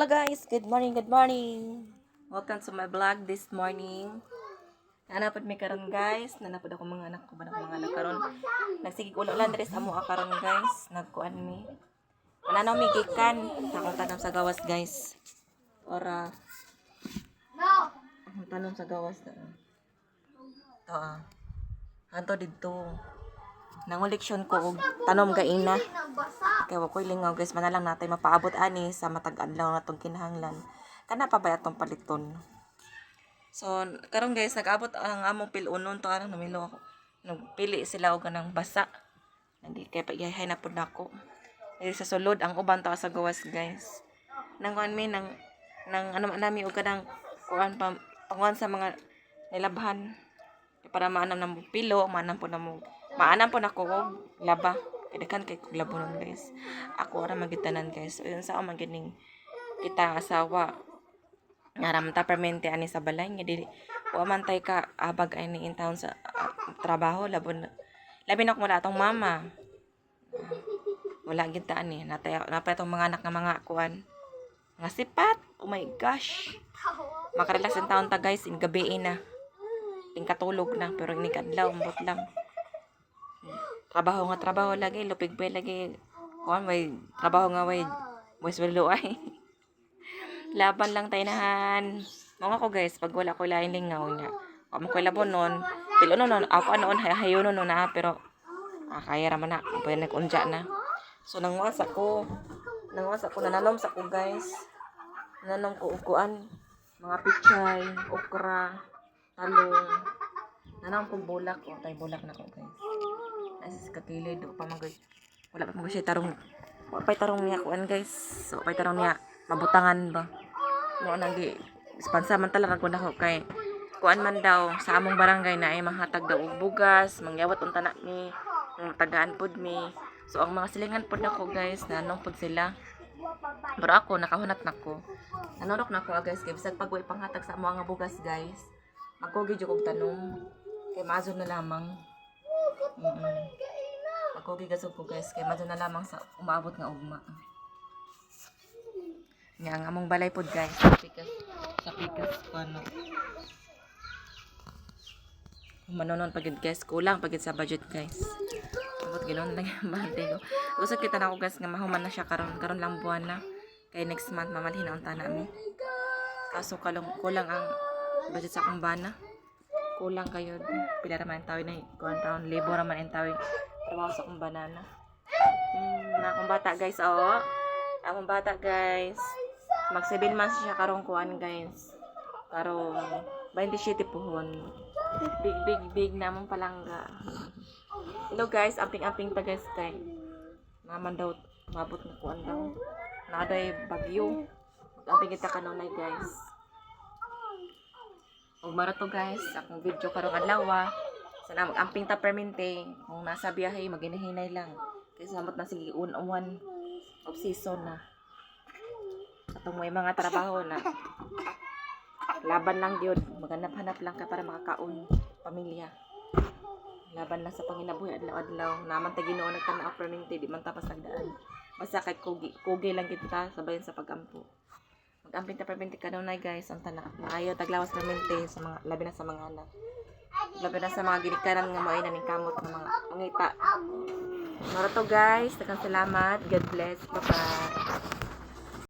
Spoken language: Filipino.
Hello guys, good morning, good morning. Welcome to my vlog this morning. Nanapod mi karon guys, nanapod ako mga anak ko, mga anak karon. Nagsigig ulo lang diri sa amo karon guys, nagkuan mi. Mananaw mi gikan, akong tanom sa gawas guys. Ora. Akong tanom sa gawas na. To Hanto didto. Nangoleksyon ko og tanom gaina. Kaya wakoy lingaw guys, manalang natin mapaabot ani sa matag adlaw natong kinahanglan. Kana pa ba atong paliton? So, karon guys, nag-abot ang among pilunon to arang namilo ako. Nagpili sila og kanang basa. Hindi kay pagihay na pud nako. Dili sa sulod ang uban to sa gawas guys. Nang kuan mi nang ano nami og kanang kuan pa panguan sa mga nilabhan para maanam na mo pilo, maanam po nako og laba. Kadakan kay kog labonon guys. Ako ra magitanan guys. So, yun sa ako magining kita asawa. Ngaramta permente ani sa balay nga dili wa man tay ka abag ay ni in town sa trabaho labi na ko wala tong mama. Wala gid ta ani napay tong mga anak nga mga kuan nga sipat. Oh my gosh. Makarelax in town ta guys in gabi na. Ting katulog na pero ini kadlaw umbot lang. Trabaho lagi lupig pa lagi kuan may trabaho nga way sweldo ay. Laban lang taynahan. Mga ko guys, pag wala ko lain lingaw niya. Kamo ko labon nun. Pilo nun ako noon hayon nun na pero kaya ra man na. Pwede nag-unja na. So nangwas ako nananom sa ko guys. Nananom ko uguan mga pichay, okra, talong. Nananom ko bulak, tay bulak na ko guys. Asis kakilid pa magay. Wala pa magay tarong. Wala pa tarong niya kuan guys. So pa tarong niya mabutangan ba. Mo nagi sponsa man talaga ko nako kay kuan man daw sa among barangay na ay mahatag daw og bugas, mangyawat unta na mi, tagaan pod mi. So ang mga silingan pod nako guys, nanong pod sila. Pero ako nakahunat nako. Nanurok nako guys kay bisag pagway panghatag sa mga bugas guys. Magkugi jud og tanom kay maazon na lamang. Magkugi gasog ko guys kay maazon na lamang sa umaabot nga ugma. Nga ang among balay pod guys sa pikas ano. Manonon pagid guys, kulang pagid sa budget guys. Abot ginon lang bante ko. Gusto kita na ako guys nga mahuman na siya karon lang buwan na. Kay next month mamalhin na unta nami. Kaso kulang ang budget sa akong bana. Kulang kayo pila ra man tawi na kuan taon libo ra man en tawi trabaho sa akong banana. Na akong bata guys akong bata guys. Mag 7 months siya karong kuan guys. Karong 27 puhon. Big namong palangga. Hello guys, amping ta guys kay naman daw mabot na kuan daw. Naday bagyo. Amping kita kanunay guys. Ug mara to guys, akong video karong adlaw. Sana mag-amping ta permente kung nasa biyahe maginahinay lang. Kasi samot na sige uwan of season na. Atong may mga trabaho na laban lang gyud, maghanap-hanap lang ka para makakaon pamilya. Laban lang sa panginabuhi adlaw-adlaw. Naman ta Ginoo nagtanaw permente di man tapas nagdaan. Basta kay kugi lang kita sabayan sa pagampo. Mag-amping ta permente kanunay guys, ang tanak. Maayo taglawas permente sa mga labi na sa mga anak. Labi na sa mga ginikanan nga moay naning kamot ng mga pangita. Mara to guys, daghang salamat. God bless. Bye-bye.